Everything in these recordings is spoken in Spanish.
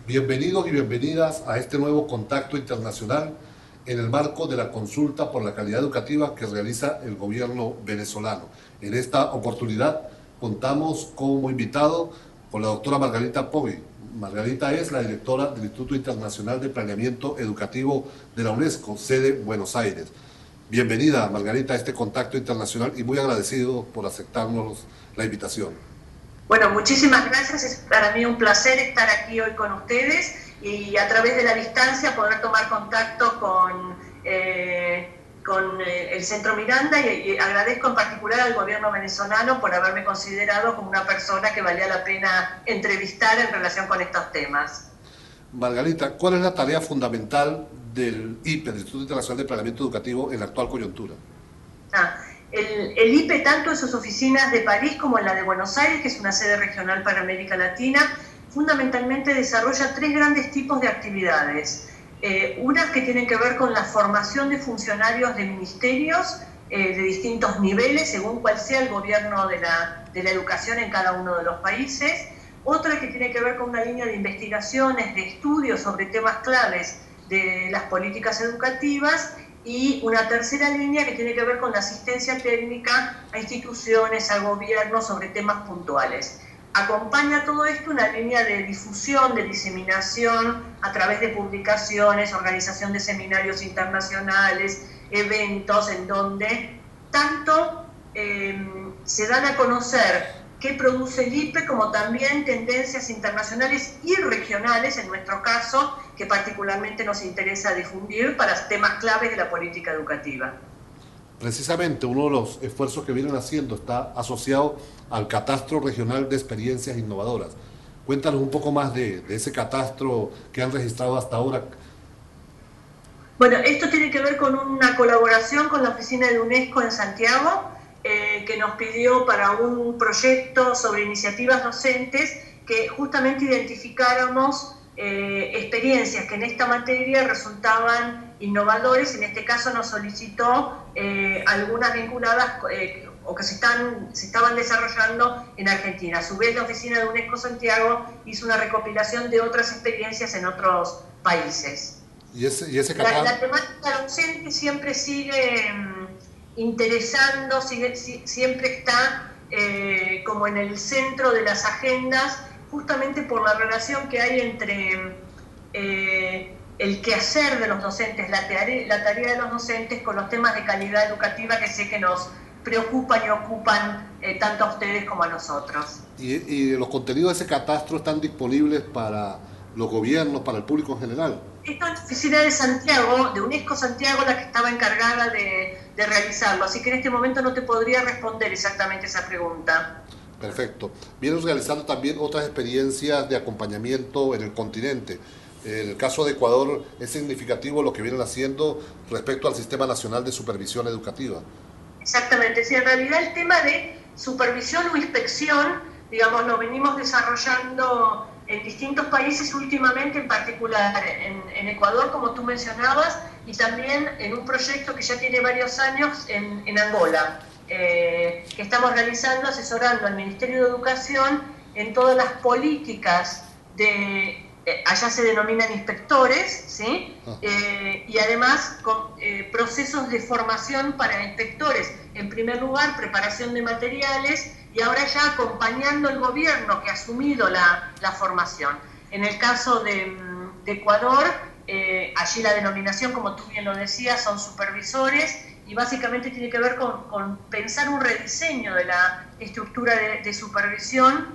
Bienvenidos y bienvenidas a este nuevo contacto internacional en el marco de la consulta por la calidad educativa que realiza el gobierno venezolano. En esta oportunidad contamos como invitado con la doctora Margarita Poggi. Margarita es la directora del Instituto Internacional de Planeamiento Educativo de la UNESCO, sede Buenos Aires. Bienvenida, Margarita, a este contacto internacional y muy agradecido por aceptarnos la invitación. Bueno, muchísimas gracias. Es para mí un placer estar aquí hoy con ustedes y a través de la distancia poder tomar contacto con el Centro Miranda y agradezco en particular al gobierno venezolano por haberme considerado como una persona que valía la pena entrevistar en relación con estos temas. Margarita, ¿cuál es la tarea fundamental del IPE, del Instituto Internacional de Planeamiento Educativo, en la actual coyuntura? Ah, el IPE, tanto en sus oficinas de París como en la de Buenos Aires, que es una sede regional para América Latina, fundamentalmente desarrolla tres grandes tipos de actividades. Unas que tienen que ver con la formación de funcionarios de ministerios de distintos niveles, según cuál sea el gobierno de la educación en cada uno de los países. Otra que tiene que ver con una línea de investigaciones, de estudios sobre temas claves de las políticas educativas, y una tercera línea que tiene que ver con la asistencia técnica a instituciones, a gobiernos sobre temas puntuales. Acompaña todo esto una línea de difusión, de diseminación a través de publicaciones, organización de seminarios internacionales, eventos en donde tanto se dan a conocer qué produce el IPE, como también tendencias internacionales y regionales, en nuestro caso, que particularmente nos interesa difundir para temas claves de la política educativa. Precisamente uno de los esfuerzos que vienen haciendo está asociado al catastro regional de experiencias innovadoras. Cuéntanos un poco más de ese catastro que han registrado hasta ahora. Bueno, esto tiene que ver con una colaboración con la oficina de UNESCO en Santiago, que nos pidió para un proyecto sobre iniciativas docentes que justamente identificáramos experiencias que en esta materia resultaban innovadores. En este caso nos solicitó algunas vinculadas o que se estaban desarrollando en Argentina. A su vez, la oficina de UNESCO Santiago hizo una recopilación de otras experiencias en otros países. Y ese La catastro, temática docente siempre sigue interesando, siempre está como en el centro de las agendas, justamente por la relación que hay entre el quehacer de los docentes, la tarea de los docentes con los temas de calidad educativa que sé que nos preocupan y ocupan tanto a ustedes como a nosotros. y los contenidos de ese catastro están disponibles para los gobiernos, para el público en general. Esto es la oficina de Santiago, de UNESCO Santiago, la que estaba encargada de realizarlo. Así que en este momento no te podría responder exactamente esa pregunta. Perfecto. Vienen realizando también otras experiencias de acompañamiento en el continente. En el caso de Ecuador es significativo lo que vienen haciendo respecto al Sistema Nacional de Supervisión Educativa. Exactamente. Sí, en realidad el tema de supervisión o inspección, digamos, lo venimos desarrollando en distintos países últimamente, en particular en Ecuador, como tú mencionabas, y también en un proyecto que ya tiene varios años en Angola, que estamos realizando, asesorando al Ministerio de Educación en todas las políticas de, allá se denominan inspectores, ¿sí? Y además con procesos de formación para inspectores. En primer lugar, preparación de materiales, y ahora ya acompañando el gobierno que ha asumido la formación. En el caso de Ecuador, allí la denominación, como tú bien lo decías, son supervisores, y básicamente tiene que ver con pensar un rediseño de la estructura de supervisión,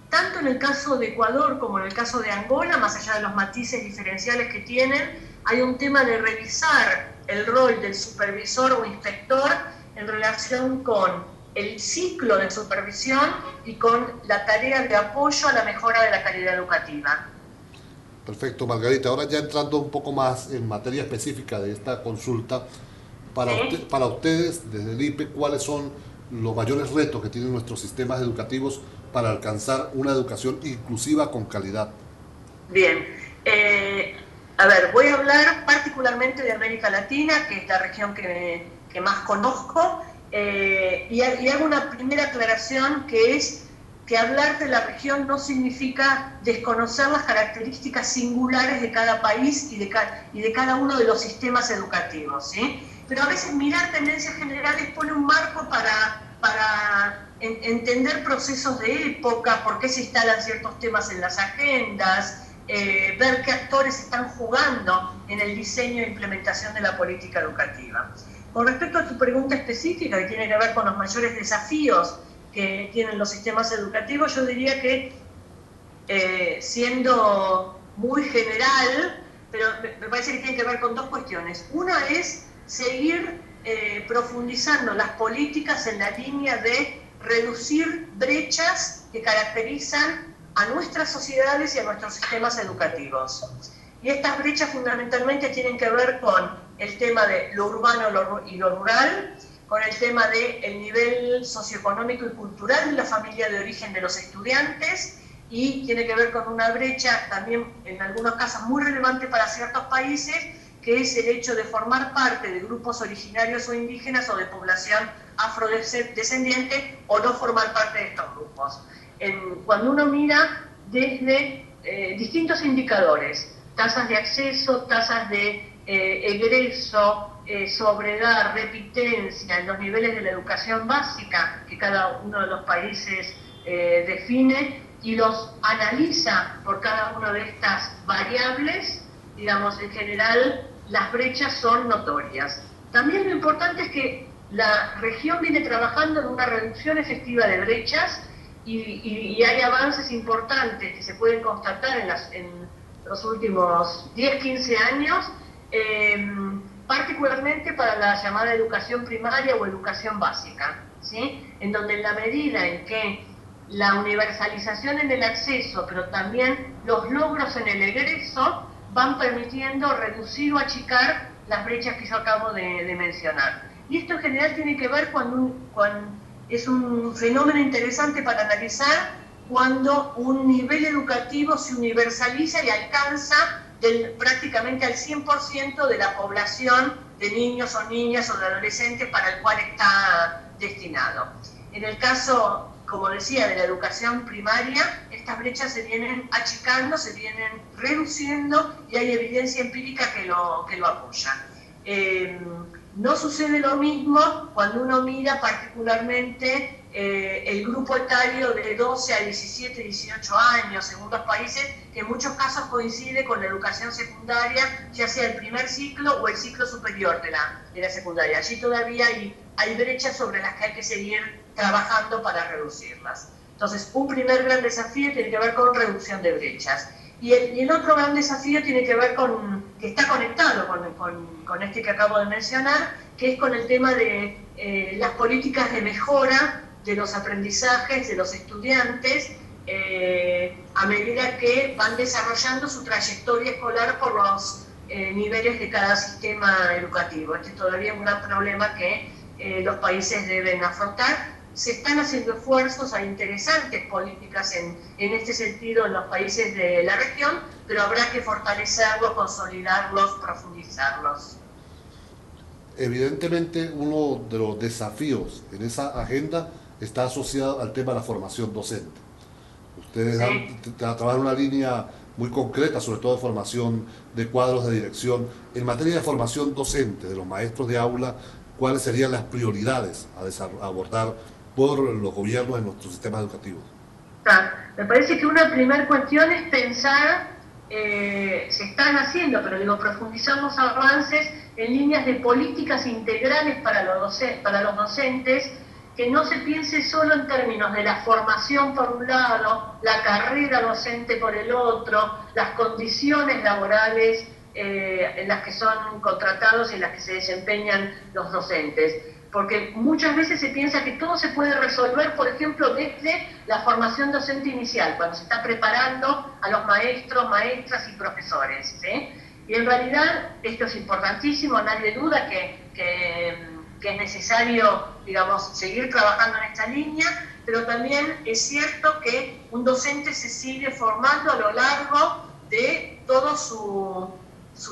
tanto en el caso de Ecuador como en el caso de Angola, más allá de los matices diferenciales que tienen. Hay un tema de revisar el rol del supervisor o inspector en relación con el ciclo de supervisión y con la tarea de apoyo a la mejora de la calidad educativa. Perfecto, Margarita. Ahora ya entrando un poco más en materia específica de esta consulta, ¿Sí? para ustedes, desde el IPE, ¿cuáles son los mayores retos que tienen nuestros sistemas educativos para alcanzar una educación inclusiva con calidad? Bien. A ver, voy a hablar particularmente de América Latina, que es la región que más conozco, y hago una primera aclaración, que es que hablar de la región no significa desconocer las características singulares de cada país y de cada uno de los sistemas educativos, ¿sí? Pero a veces mirar tendencias generales pone un marco para entender procesos de época, por qué se instalan ciertos temas en las agendas, ver qué actores están jugando en el diseño e implementación de la política educativa. Con respecto a tu pregunta específica, que tiene que ver con los mayores desafíos que tienen los sistemas educativos, yo diría que, siendo muy general, pero me parece que tiene que ver con dos cuestiones. Una es seguir profundizando las políticas en la línea de reducir brechas que caracterizan a nuestras sociedades y a nuestros sistemas educativos. Y estas brechas fundamentalmente tienen que ver con el tema de lo urbano y lo rural, con el tema del nivel socioeconómico y cultural de la familia de origen de los estudiantes, y tiene que ver con una brecha también en algunos casos muy relevante para ciertos países, que es el hecho de formar parte de grupos originarios o indígenas o de población afrodescendiente o no formar parte de estos grupos. Cuando uno mira desde distintos indicadores, tasas de acceso, tasas de egreso, sobriedad, repitencia en los niveles de la educación básica que cada uno de los países define y los analiza por cada una de estas variables, digamos, en general las brechas son notorias. También lo importante es que la región viene trabajando en una reducción efectiva de brechas y hay avances importantes que se pueden constatar en los últimos 10-15 años, particularmente para la llamada educación primaria o educación básica, ¿sí? En donde en la medida en que la universalización en el acceso, pero también los logros en el egreso, van permitiendo reducir o achicar las brechas que yo acabo de mencionar. Y esto en general tiene que ver es un fenómeno interesante para analizar cuando un nivel educativo se universaliza y alcanza prácticamente al 100% de la población de niños o niñas o de adolescentes para el cual está destinado. En el caso, como decía, de la educación primaria, estas brechas se vienen achicando, se vienen reduciendo y hay evidencia empírica que lo apoya. No sucede lo mismo cuando uno mira particularmente el grupo etario de 12 a 17, 18 años, según los países, que en muchos casos coincide con la educación secundaria, ya sea el primer ciclo o el ciclo superior de la secundaria. Allí todavía hay brechas sobre las que hay que seguir trabajando para reducirlas. Entonces, un primer gran desafío tiene que ver con reducción de brechas. Y el otro gran desafío tiene que ver que está conectado con este que acabo de mencionar, que es con el tema de las políticas de mejora de los aprendizajes de los estudiantes a medida que van desarrollando su trayectoria escolar por los niveles de cada sistema educativo. Este es todavía un gran problema que los países deben afrontar. Se están haciendo esfuerzos, hay interesantes políticas en este sentido en los países de la región, pero habrá que fortalecerlos, consolidarlos, profundizarlos. Evidentemente, uno de los desafíos en esa agenda está asociado al tema de la formación docente. Ustedes trabajan una línea muy concreta, sobre todo de formación de cuadros de dirección. En materia de formación docente de los maestros de aula, ¿cuáles serían las prioridades a abordar por los gobiernos en nuestros sistemas educativos? Me parece que una primera cuestión es pensar, se están haciendo, pero digo, profundizamos avances en líneas de políticas integrales para los docentes, que no se piense solo en términos de la formación por un lado, la carrera docente por el otro, las condiciones laborales en las que son contratados y en las que se desempeñan los docentes. Porque muchas veces se piensa que todo se puede resolver, por ejemplo, desde la formación docente inicial, cuando se está preparando a los maestros, maestras y profesores, ¿sí? Y en realidad esto es importantísimo, nadie duda que es necesario, digamos, seguir trabajando en esta línea, pero también es cierto que un docente se sigue formando a lo largo de toda su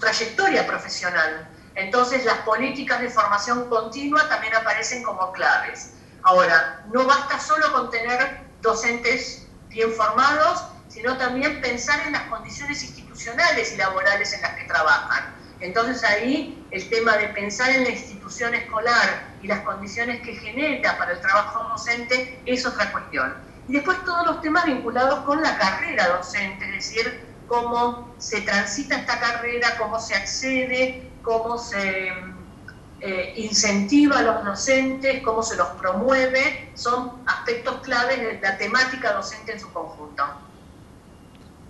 trayectoria profesional. Entonces las políticas de formación continua también aparecen como claves. Ahora, no basta solo con tener docentes bien formados, sino también pensar en las condiciones institucionales y laborales en las que trabajan. Entonces ahí el tema de pensar en la institución escolar y las condiciones que genera para el trabajo docente es otra cuestión. Y después todos los temas vinculados con la carrera docente, es decir, cómo se transita esta carrera, cómo se accede, cómo se incentiva a los docentes, cómo se los promueve, son aspectos claves de la temática docente en su conjunto.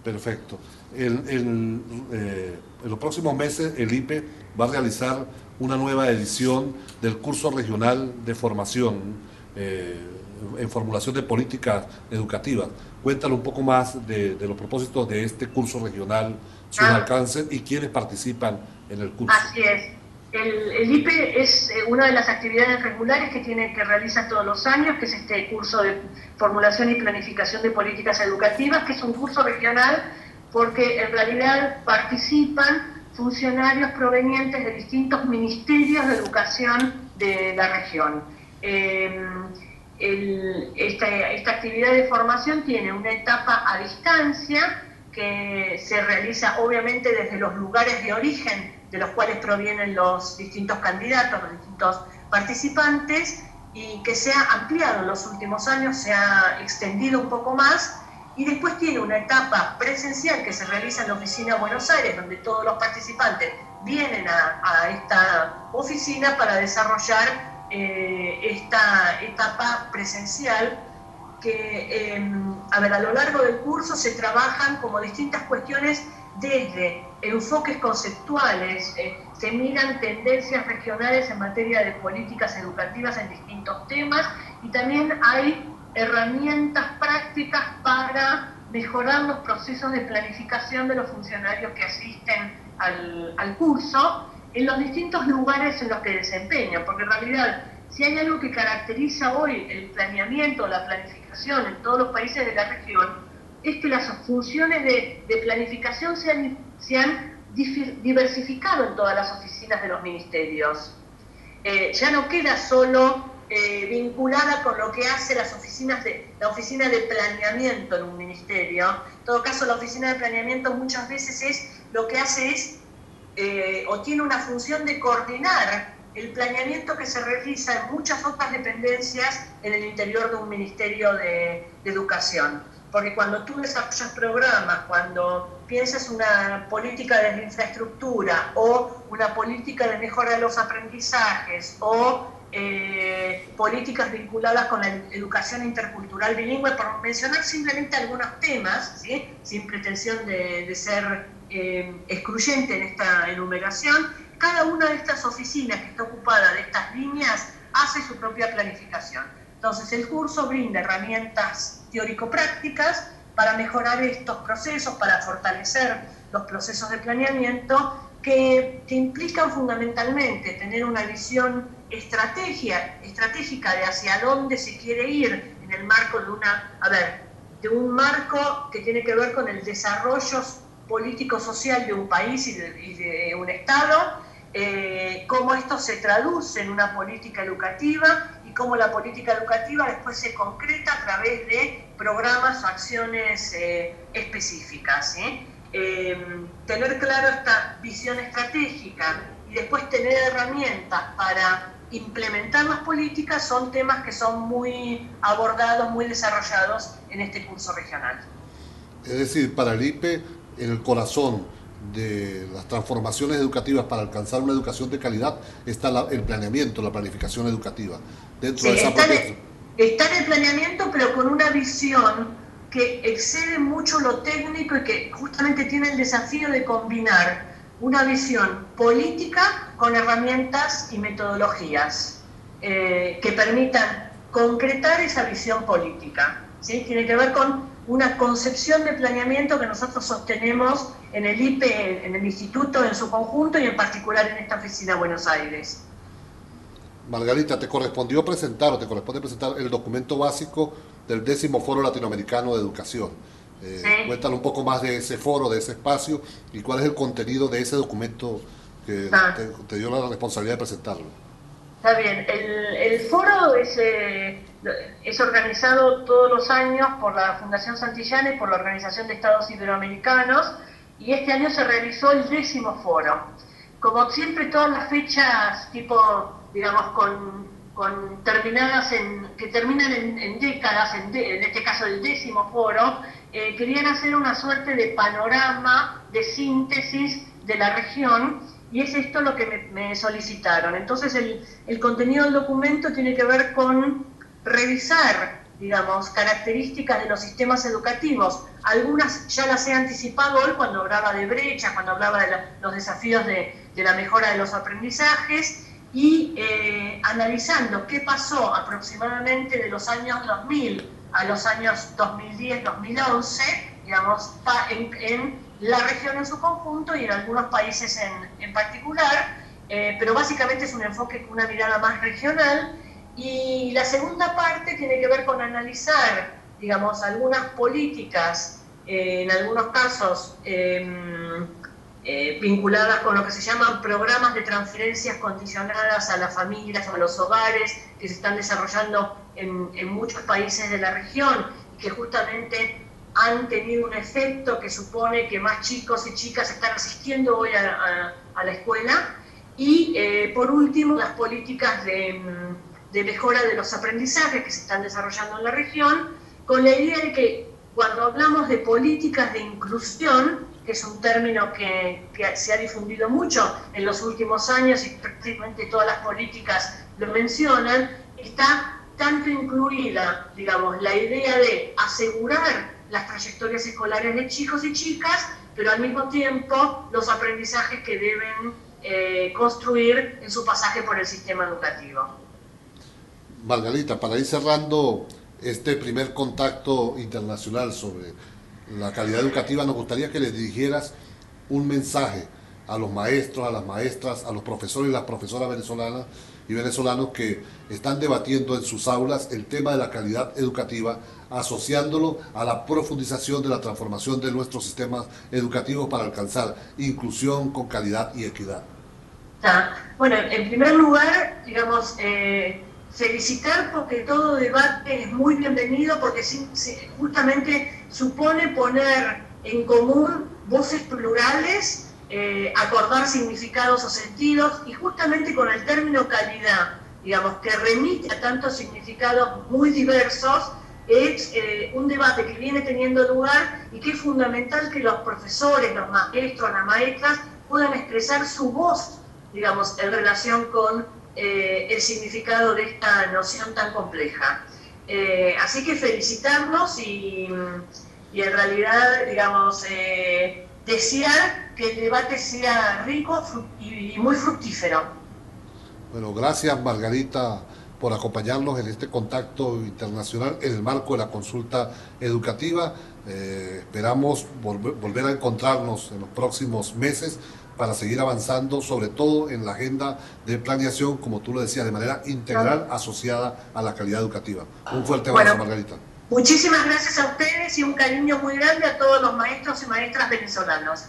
Perfecto. En los próximos meses el IPE va a realizar una nueva edición del curso regional de formación en formulación de políticas educativas. Cuéntale un poco más de los propósitos de este curso regional, sus alcances y quiénes participan en el curso. Así es. El IPE es una de las actividades regulares que realiza todos los años, que es este curso de formulación y planificación de políticas educativas, que es un curso regional porque en realidad participan funcionarios provenientes de distintos ministerios de educación de la región. Esta actividad de formación tiene una etapa a distancia que se realiza obviamente desde los lugares de origen de los cuales provienen los distintos candidatos, los distintos participantes, y que se ha ampliado en los últimos años, se ha extendido un poco más, y después tiene una etapa presencial que se realiza en la oficina Buenos Aires, donde todos los participantes vienen a esta oficina para desarrollar esta etapa presencial que a lo largo del curso se trabajan como distintas cuestiones desde enfoques conceptuales, se miran tendencias regionales en materia de políticas educativas en distintos temas y también hay herramientas prácticas para mejorar los procesos de planificación de los funcionarios que asisten al curso en los distintos lugares en los que desempeñan, porque en realidad si hay algo que caracteriza hoy el planeamiento, la planificación en todos los países de la región, es que las funciones de planificación se han diversificado en todas las oficinas de los ministerios. Ya no queda solo vinculada con lo que hace la oficina de planeamiento en un ministerio. En todo caso, la oficina de planeamiento muchas veces lo que hace es, o tiene una función de coordinar el planeamiento que se realiza en muchas otras dependencias en el interior de un ministerio de educación. Porque cuando tú desarrollas programas, cuando piensas una política de infraestructura o una política de mejora de los aprendizajes o políticas vinculadas con la educación intercultural bilingüe, por mencionar simplemente algunos temas, ¿sí? Sin pretensión de ser excluyente en esta enumeración, cada una de estas oficinas que está ocupada de estas líneas hace su propia planificación. Entonces el curso brinda herramientas teórico-prácticas para mejorar estos procesos, para fortalecer los procesos de planeamiento que implican fundamentalmente tener una visión estratégica de hacia dónde se quiere ir en el marco de un marco que tiene que ver con el desarrollo político-social de un país y de un Estado, cómo esto se traduce en una política educativa y cómo la política educativa después se concreta a través de programas o acciones específicas, ¿sí? Tener claro esta visión estratégica y después tener herramientas para implementar las políticas son temas que son muy abordados, muy desarrollados en este curso regional. Es decir, para el IPE, en el corazón de las transformaciones educativas para alcanzar una educación de calidad está el planeamiento, la planificación educativa. Dentro de esa está en el planeamiento, pero con una visión que excede mucho lo técnico y que justamente tiene el desafío de combinar una visión política con herramientas y metodologías que permitan concretar esa visión política, ¿sí? Tiene que ver con una concepción de planeamiento que nosotros sostenemos en el IPE, en el instituto en su conjunto y en particular en esta oficina de Buenos Aires. Margarita, te corresponde presentar el documento básico del 10º Foro Latinoamericano de Educación. Sí. Cuéntale un poco más de ese foro, de ese espacio y cuál es el contenido de ese documento que te dio la responsabilidad de presentarlo. Está bien, el foro es organizado todos los años por la Fundación Santillana y por la Organización de Estados Iberoamericanos, y este año se realizó el 10º foro. Como siempre, todas las fechas tipo, digamos, terminadas que terminan en décadas, en este caso el 10º foro, querían hacer una suerte de panorama, de síntesis de la región, y es esto lo que me solicitaron. Entonces el contenido del documento tiene que ver con revisar, digamos, características de los sistemas educativos. Algunas ya las he anticipado hoy cuando hablaba de brecha, cuando hablaba de los desafíos de la mejora de los aprendizajes, y analizando qué pasó aproximadamente de los años 2000 a los años 2010-2011, digamos, en la región en su conjunto y en algunos países en particular, pero básicamente es un enfoque con una mirada más regional. Y la segunda parte tiene que ver con analizar, digamos, algunas políticas, en algunos casos vinculadas con lo que se llaman programas de transferencias condicionadas a las familias o a los hogares, que se están desarrollando en muchos países de la región y que justamente han tenido un efecto que supone que más chicos y chicas están asistiendo hoy a la escuela. Y por último, las políticas de mejora de los aprendizajes que se están desarrollando en la región, con la idea de que cuando hablamos de políticas de inclusión, que es un término que se ha difundido mucho en los últimos años y prácticamente todas las políticas lo mencionan, está tanto incluida, digamos, la idea de asegurar las trayectorias escolares de chicos y chicas, pero al mismo tiempo los aprendizajes que deben construir en su pasaje por el sistema educativo. Margarita, para ir cerrando este primer contacto internacional sobre la calidad educativa, nos gustaría que les dirigieras un mensaje a los maestros, a las maestras, a los profesores y las profesoras venezolanas y venezolanos que están debatiendo en sus aulas el tema de la calidad educativa, asociándolo a la profundización de la transformación de nuestros sistemas educativos para alcanzar inclusión con calidad y equidad. Bueno, en primer lugar, digamos, felicitar porque todo debate es muy bienvenido, porque justamente supone poner en común voces plurales, acordar significados o sentidos, y justamente con el término calidad, digamos, que remite a tantos significados muy diversos, es un debate que viene teniendo lugar y que es fundamental que los profesores, los maestros, las maestras puedan expresar su voz, digamos, en relación con el significado de esta noción tan compleja. Así que felicitarnos y en realidad, digamos, desear que el debate sea rico y muy fructífero. Bueno, gracias Margarita por acompañarnos en este contacto internacional en el marco de la consulta educativa. Esperamos volver a encontrarnos en los próximos meses para seguir avanzando, sobre todo en la agenda de planeación, como tú lo decías, de manera integral asociada a la calidad educativa. Un fuerte abrazo, Margarita. Muchísimas gracias a ustedes y un cariño muy grande a todos los maestros y maestras venezolanos.